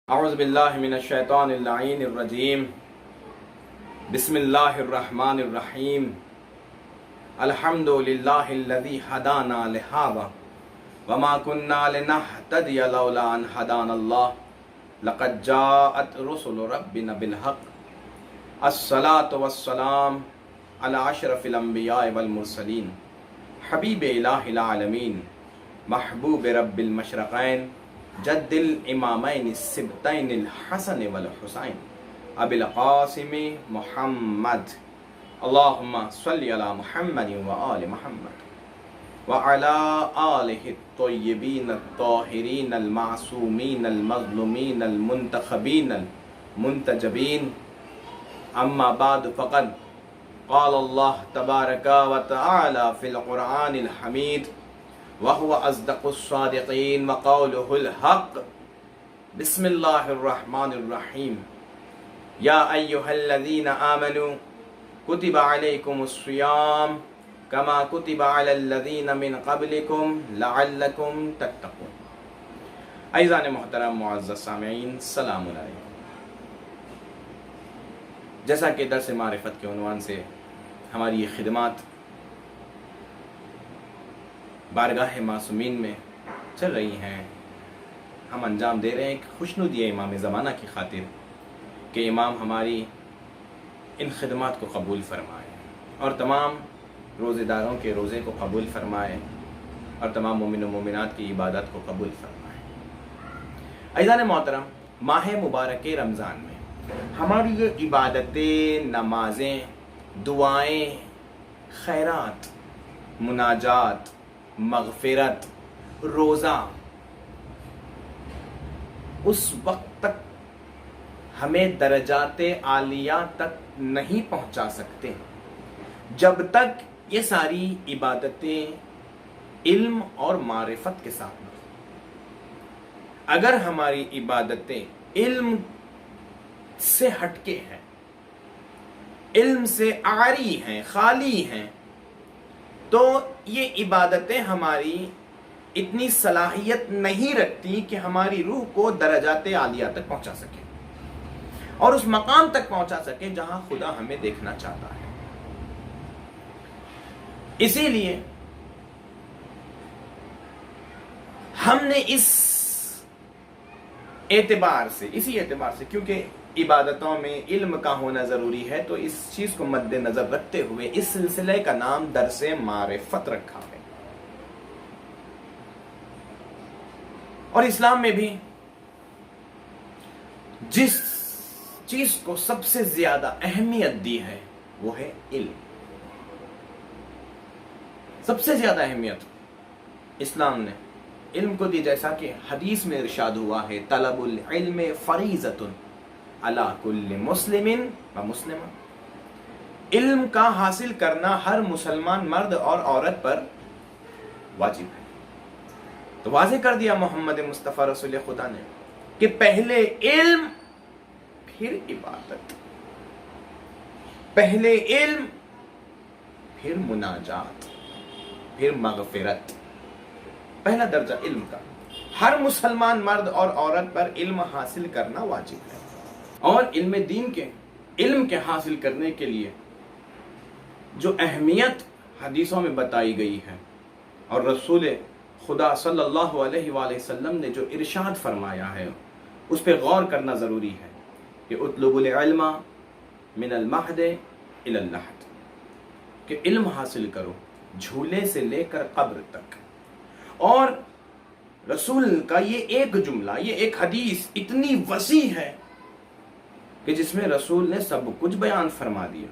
اعوذ باللہ من الشیطان اللعین الرجیم بسم اللہ الرحمن الرحیم الحمد للہ الذی ہدانا لہذا وما کنا لنہتدی لولا ان ہدانا اللہ لقد جاءت رسل ربنا بالحق الصلاة والسلام علی اشرف الانبیاء والمرسلین حبیب الہ العالمین محبوب رب المشرقین جد الامامین السبتین الحسن والحسین ابی القاسم محمد اللہم صلی علی محمد وآل محمد وعلی آلہ الطیبین الطاہرین المعصومین المظلومین المنتخبین المنتجبین اما بعد فقد قال اللہ تبارک وتعالی فی القرآن الحمید وهو أصدق الصادقين وقوله الحق بسم الله الرحمن الرحيم يا أيها الذين آمنوا كتب عليكم الصيام كما كتب على الذين من قبلكم لعلكم تتقون عزیزان محترم معزز سامعین السلام علیکم۔ جیسا کہ درس معرفت کے عنوان سے ہماری یہ خدمات بارگاہ معصومین میں چل رہی ہیں، ہم انجام دے رہے ہیں ایک خوشنودی امام زمانہ کی خاطر کہ امام ہماری ان خدمات کو قبول فرمائے اور تمام روزے داروں کے روزے کو قبول فرمائے اور تمام مومن و مومنات کی عبادت کو قبول فرمائے۔ عزیزان محترم، ماہ مبارک رمضان میں ہماری یہ عبادتیں، نمازیں، دعائیں، خیرات، مناجات، مغفرت، روزہ اس وقت تک ہمیں درجات عالیہ تک نہیں پہنچا سکتے جب تک یہ ساری عبادتیں علم اور معرفت کے ساتھ نہ ہوں۔ اگر ہماری عبادتیں علم سے ہٹ کے ہیں، علم سے عاری ہیں، خالی ہیں، تو یہ عبادتیں ہماری اتنی صلاحیت نہیں رکھتی کہ ہماری روح کو درجات عالیہ تک پہنچا سکے اور اس مقام تک پہنچا سکے جہاں خدا ہمیں دیکھنا چاہتا ہے۔ اسی لیے ہم نے اسی اعتبار سے کیونکہ عبادتوں میں علم کا ہونا ضروری ہے، تو اس چیز کو مد نظر رکھتے ہوئے اس سلسلے کا نام درس معرفت رکھا ہے۔ اور اسلام میں بھی جس چیز کو سب سے زیادہ اہمیت دی ہے وہ ہے علم۔ سب سے زیادہ اہمیت اسلام نے علم کو دی، جیسا کہ حدیث میں ارشاد ہوا ہے طلب العلم فریضۃ علی کل مسلم و مسلمہ، علم کا حاصل کرنا ہر مسلمان مرد اور عورت پر واجب ہے۔ تو واضح کر دیا محمد مصطفیٰ رسول خدا نے کہ پہلے علم پھر عبادت، پہلے علم پھر مناجات پھر مغفرت، پہلا درجہ علم کا ہر مسلمان مرد اور عورت پر علم حاصل کرنا واجب ہے۔ اور علم دین کے علم کے حاصل کرنے کے لیے جو اہمیت حدیثوں میں بتائی گئی ہے اور رسول خدا صلی اللہ علیہ وآلہ وسلم نے جو ارشاد فرمایا ہے اس پہ غور کرنا ضروری ہے کہ اطلب العلم من المہد الی اللحد، کہ علم حاصل کرو جھولے سے لے کر قبر تک۔ اور رسول کا یہ ایک جملہ، یہ ایک حدیث اتنی وسیع ہے کہ جس میں رسول نے سب کچھ بیان فرما دیا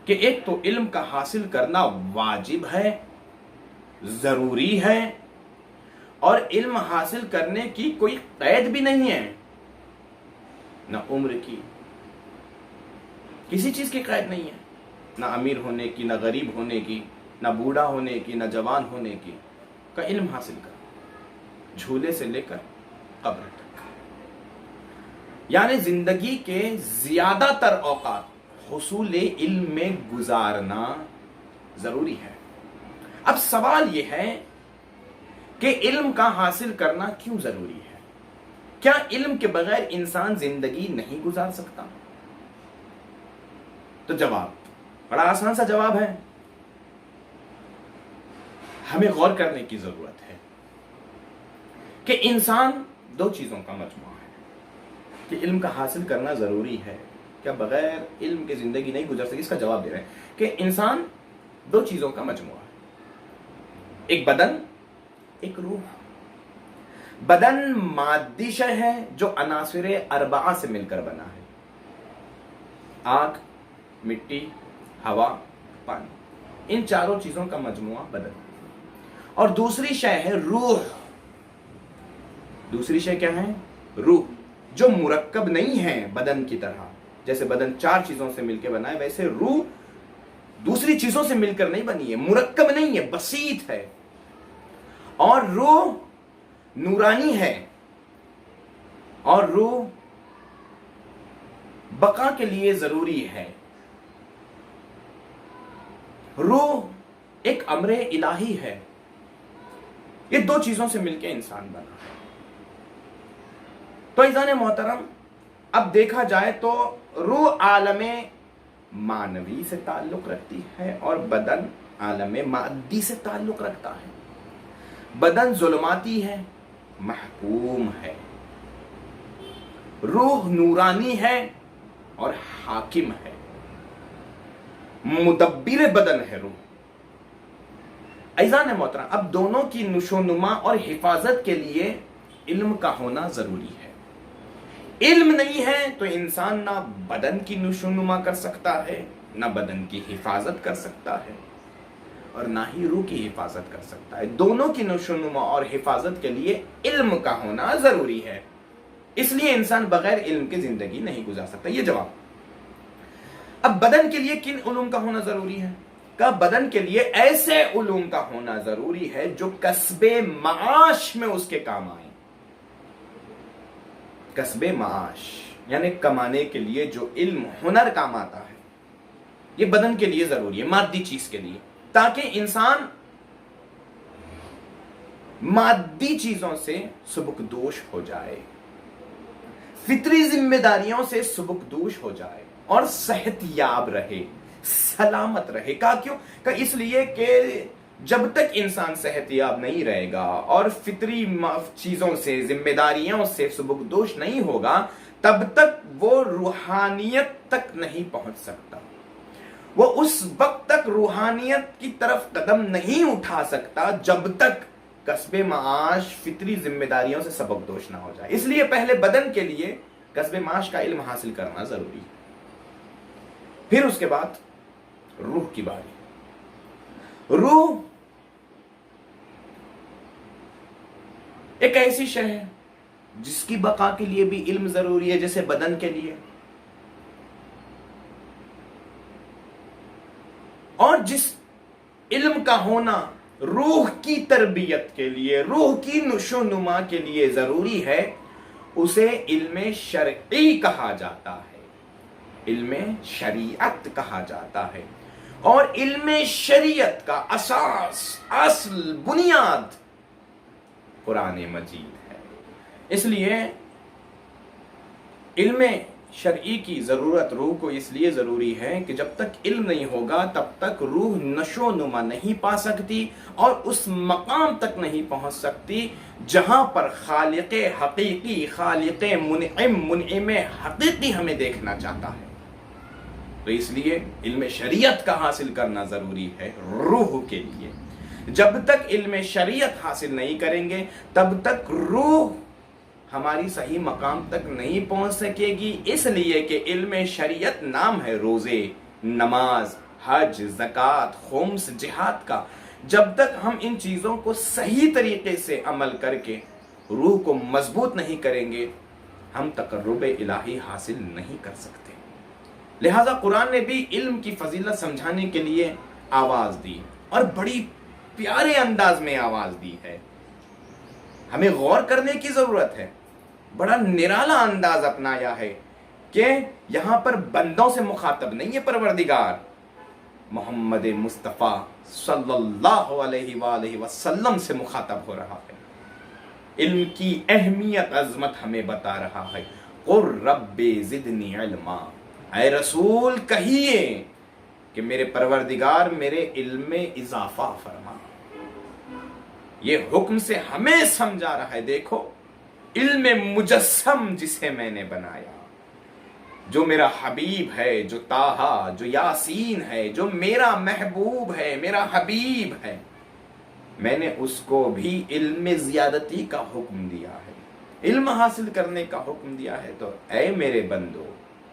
کہ ایک تو علم کا حاصل کرنا واجب ہے، ضروری ہے، اور علم حاصل کرنے کی کوئی قید بھی نہیں ہے، نہ عمر کی، کسی چیز کی قید نہیں ہے، نہ امیر ہونے کی، نہ غریب ہونے کی، نہ بوڑھا ہونے کی، نہ جوان ہونے کی، کا علم حاصل کر جھولے سے لے کر قبر تک، یعنی زندگی کے زیادہ تر اوقات حصول علم میں گزارنا ضروری ہے۔ اب سوال یہ ہے کہ علم کا حاصل کرنا کیوں ضروری ہے؟ کیا علم کے بغیر انسان زندگی نہیں گزار سکتا؟ تو جواب بڑا آسان سا جواب ہے، ہمیں غور کرنے کی ضرورت ہے کہ انسان دو چیزوں کا مجموعہ ہے، کہ علم کا حاصل کرنا ضروری ہے، کیا بغیر علم کے زندگی نہیں گزر سکتی؟ اس کا جواب دے رہے ہیں کہ انسان دو چیزوں کا مجموعہ ہے، ایک بدن، ایک روح۔ بدن مادی شے ہے جو عناصر اربعہ سے مل کر بنا ہے، آگ، مٹی، ہوا، پانی، ان چاروں چیزوں کا مجموعہ بدن۔ اور دوسری شے ہے روح۔ دوسری شے کیا ہے؟ روح، جو مرکب نہیں ہے بدن کی طرح، جیسے بدن چار چیزوں سے مل کے بنا ہے، ویسے روح دوسری چیزوں سے مل کر نہیں بنی ہے، مرکب نہیں ہے، بسیط ہے۔ اور روح نورانی ہے، اور روح بقا کے لیے ضروری ہے۔ روح ایک امر الہی ہے، یہ دو چیزوں سے مل کے انسان بنا ہے۔ تو عزیزان محترم، اب دیکھا جائے تو روح عالم معنوی سے تعلق رکھتی ہے اور بدن عالم مادی سے تعلق رکھتا ہے۔ بدن ظلماتی ہے، محکوم ہے، روح نورانی ہے اور حاکم ہے، مدبر بدن ہے روح۔ عزیزان محترم، اب دونوں کی نشو و نما اور حفاظت کے لیے علم کا ہونا ضروری ہے۔ علم نہیں ہے تو انسان نہ بدن کی نشو و نما کر سکتا ہے، نہ بدن کی حفاظت کر سکتا ہے، اور نہ ہی روح کی حفاظت کر سکتا ہے۔ دونوں کی نشو و نما اور حفاظت کے لیے علم کا ہونا ضروری ہے، اس لیے انسان بغیر علم کے زندگی نہیں گزار سکتا۔ یہ جواب۔ اب بدن کے لیے کن علوم کا ہونا ضروری ہے؟ کہ بدن کے لیے ایسے علوم کا ہونا ضروری ہے جو کسب معاش میں اس کے کام آئیں۔ کسب معاش یعنی کمانے کے لیے جو علم، ہنر کام آتا ہے، یہ بدن کے لیے ضروری ہے، مادی چیز کے لیے، تاکہ انسان مادی چیزوں سے سبکدوش ہو جائے، فطری ذمہ داریوں سے سبکدوش ہو جائے اور صحت یاب رہے، سلامت رہے۔ کیوں؟ کہ اس لیے کہ جب تک انسان صحت یاب نہیں رہے گا اور فطری چیزوں سے، ذمہ داریوں سے سبکدوش نہیں ہوگا، تب تک وہ روحانیت تک نہیں پہنچ سکتا، وہ اس وقت تک روحانیت کی طرف قدم نہیں اٹھا سکتا جب تک کسب معاش، فطری ذمہ داریوں سے سبکدوش نہ ہو جائے۔ اس لیے پہلے بدن کے لیے کسب معاش کا علم حاصل کرنا ضروری ہے، پھر اس کے بعد روح کی باری۔ روح ایک ایسی شے ہے جس کی بقا کے لیے بھی علم ضروری ہے، جیسے بدن کے لیے، اور جس علم کا ہونا روح کی تربیت کے لیے، روح کی نشو و نما کے لیے ضروری ہے، اسے علم شرعی کہا جاتا ہے، علم شریعت کہا جاتا ہے۔ اور علم شریعت کا اساس، اصل، بنیاد قرآن مجید ہے۔ اس لیے علم شرعی کی ضرورت روح کو اس لیے ضروری ہے کہ جب تک علم نہیں ہوگا تب تک روح نشو و نما نہیں پا سکتی اور اس مقام تک نہیں پہنچ سکتی جہاں پر خالق حقیقی، خالق منعم، منعم حقیقی ہمیں دیکھنا چاہتا ہے۔ تو اس لیے علم شریعت کا حاصل کرنا ضروری ہے روح کے لیے۔ جب تک علم شریعت حاصل نہیں کریں گے تب تک روح ہماری صحیح مقام تک نہیں پہنچ سکے گی، اس لیے کہ علم شریعت نام ہے روزے، نماز، حج، زکوٰۃ، خمس، جہاد کا۔ جب تک ہم ان چیزوں کو صحیح طریقے سے عمل کر کے روح کو مضبوط نہیں کریں گے، ہم تقرب الہی حاصل نہیں کر سکتے۔ لہذا قرآن نے بھی علم کی فضیلت سمجھانے کے لیے آواز دی، اور بڑی پیارے انداز میں آواز دی ہے۔ ہمیں غور کرنے کی ضرورت ہے، بڑا نرالا انداز اپنایا ہے کہ یہاں پر بندوں سے مخاطب نہیں ہے، پروردگار محمد مصطفیٰ صلی اللہ علیہ وآلہ وسلم سے مخاطب ہو رہا ہے۔ علم کی اہمیت عظمت ہمیں بتا رہا ہے. قُل رب زدنی علما، اے رسول کہیے کہ میرے پروردگار میرے علم میں اضافہ فرما. یہ حکم سے ہمیں سمجھا رہا ہے، دیکھو علم مجسم جسے میں نے بنایا، جو میرا حبیب ہے، جو طٰہٰ، جو یاسین ہے، جو میرا محبوب ہے، میرا حبیب ہے، میں نے اس کو بھی علم زیادتی کا حکم دیا ہے، علم حاصل کرنے کا حکم دیا ہے. تو اے میرے بندو،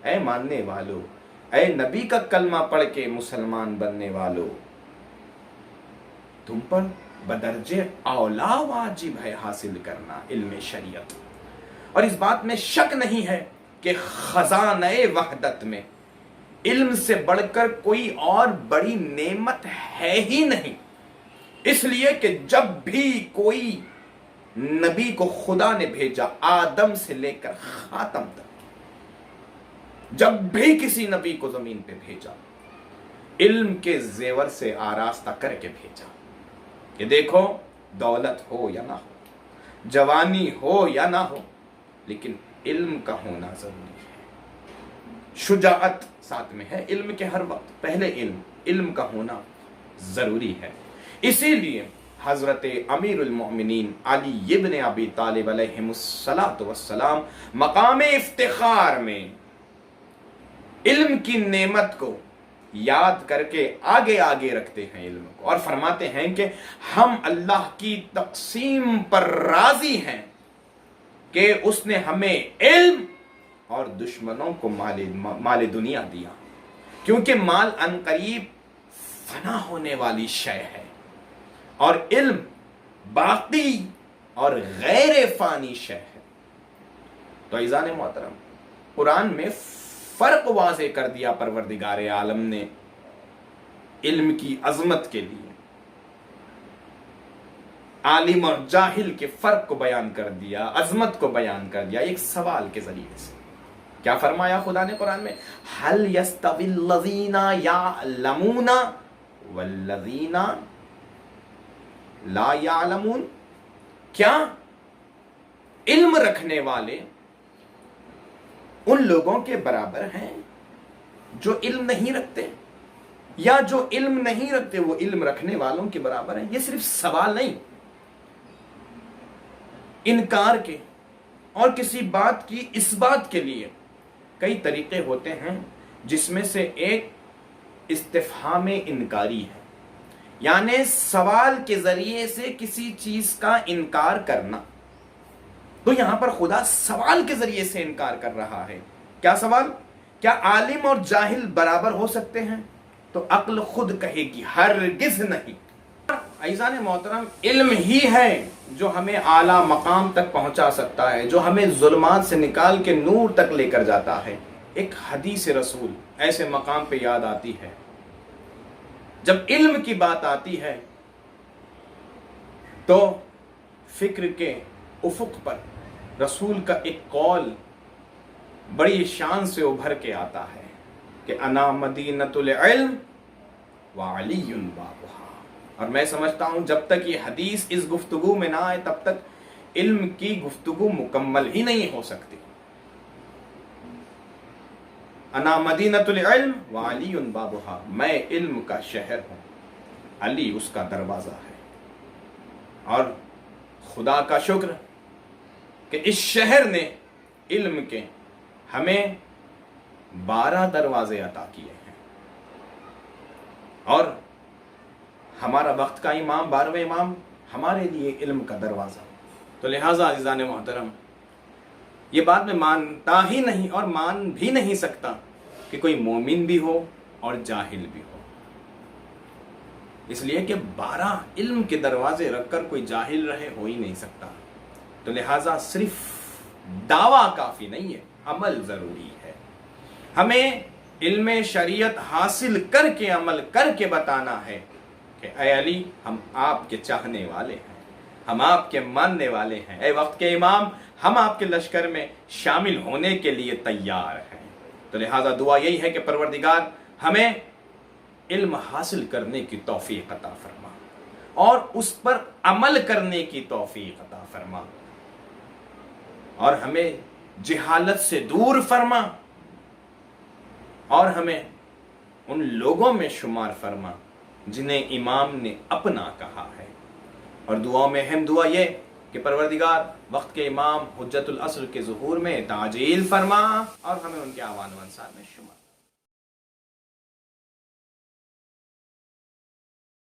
اے ماننے والو، اے نبی کا کلمہ پڑھ کے مسلمان بننے والو، تم پر بدرجہ اولا واجب ہے حاصل کرنا علم شریعت. اور اس بات میں شک نہیں ہے کہ خزانہ وحدت میں علم سے بڑھ کر کوئی اور بڑی نعمت ہے ہی نہیں. اس لیے کہ جب بھی کوئی نبی کو خدا نے بھیجا، آدم سے لے کر خاتم تک، جب بھی کسی نبی کو زمین پہ بھیجا، علم کے زیور سے آراستہ کر کے بھیجا کہ دیکھو دولت ہو یا نہ ہو، جوانی ہو یا نہ ہو، لیکن علم کا ہونا ضروری ہے. شجاعت ساتھ میں ہے علم کے، ہر وقت پہلے علم کا ہونا ضروری ہے. اسی لیے حضرت امیر المؤمنین علی ابن ابی طالب علیہ السلام مقام افتخار میں علم کی نعمت کو یاد کر کے آگے آگے رکھتے ہیں علم کو، اور فرماتے ہیں کہ ہم اللہ کی تقسیم پر راضی ہیں کہ اس نے ہمیں علم اور دشمنوں کو مال دنیا دیا، کیونکہ مال عنقریب فنا ہونے والی شے ہے اور علم باقی اور غیر فانی شے ہے. تو عزیزان محترم، قرآن میں فرق واضح کر دیا پروردگار عالم نے علم کی عظمت کے لیے، عالم اور جاہل کے فرق کو بیان کر دیا، عظمت کو بیان کر دیا ایک سوال کے ذریعے سے. کیا فرمایا خدا نے قرآن میں؟ هل يستوي الذين يعلمون والذين لا يعلمون، کیا علم رکھنے والے ان لوگوں کے برابر ہیں جو علم نہیں رکھتے، یا جو علم نہیں رکھتے وہ علم رکھنے والوں کے برابر ہیں؟ یہ صرف سوال نہیں، انکار کے اور کسی بات کی اس بات کے لیے کئی طریقے ہوتے ہیں، جس میں سے ایک استفہام انکاری ہے، یعنی سوال کے ذریعے سے کسی چیز کا انکار کرنا. تو یہاں پر خدا سوال کے ذریعے سے انکار کر رہا ہے. کیا سوال؟ کیا عالم اور جاہل برابر ہو سکتے ہیں؟ تو عقل خود کہے گی ہرگز نہیں. عزیزان محترم، علم ہی ہے جو ہمیں اعلیٰ مقام تک پہنچا سکتا ہے، جو ہمیں ظلمات سے نکال کے نور تک لے کر جاتا ہے. ایک حدیث رسول ایسے مقام پہ یاد آتی ہے، جب علم کی بات آتی ہے تو فکر کے افق پر رسول کا ایک قول بڑی شان سے ابھر کے آتا ہے کہ انا مدینۃ العلم وعلی بابھا. اور میں سمجھتا ہوں جب تک یہ حدیث اس گفتگو میں نہ آئے تب تک علم کی گفتگو مکمل ہی نہیں ہو سکتی. انا مدینۃ العلم وعلی بابھا، میں علم کا شہر ہوں، علی اس کا دروازہ ہے. اور خدا کا شکر کہ اس شہر نے علم کے ہمیں 12 دروازے عطا کیے ہیں، اور ہمارا وقت کا امام 12ویں امام ہمارے لیے علم کا دروازہ. تو لہٰذا عزیزان محترم، یہ بات میں مانتا ہی نہیں اور مان بھی نہیں سکتا کہ کوئی مومن بھی ہو اور جاہل بھی ہو، اس لیے کہ 12 علم کے دروازے رکھ کر کوئی جاہل رہے ہو ہی نہیں سکتا. تو لہٰذا صرف دعویٰ کافی نہیں ہے، عمل ضروری ہے. ہمیں علم شریعت حاصل کر کے عمل کر کے بتانا ہے کہ اے علی، ہم آپ کے چاہنے والے ہیں، ہم آپ کے ماننے والے ہیں. اے وقت کے امام، ہم آپ کے لشکر میں شامل ہونے کے لیے تیار ہیں. تو لہٰذا دعا یہی ہے کہ پروردگار ہمیں علم حاصل کرنے کی توفیق عطا فرما اور اس پر عمل کرنے کی توفیق عطا فرما. اور ہمیں جہالت سے دور فرما، اور ہمیں ان لوگوں میں شمار فرما جنہیں امام نے اپنا کہا ہے۔ اور دعاؤں میں اہم دعا یہ کہ پروردگار وقت کے امام حجت العصر کے ظہور میں تعجیل فرما اور ہمیں ان کے اعوان و انصار میں شمار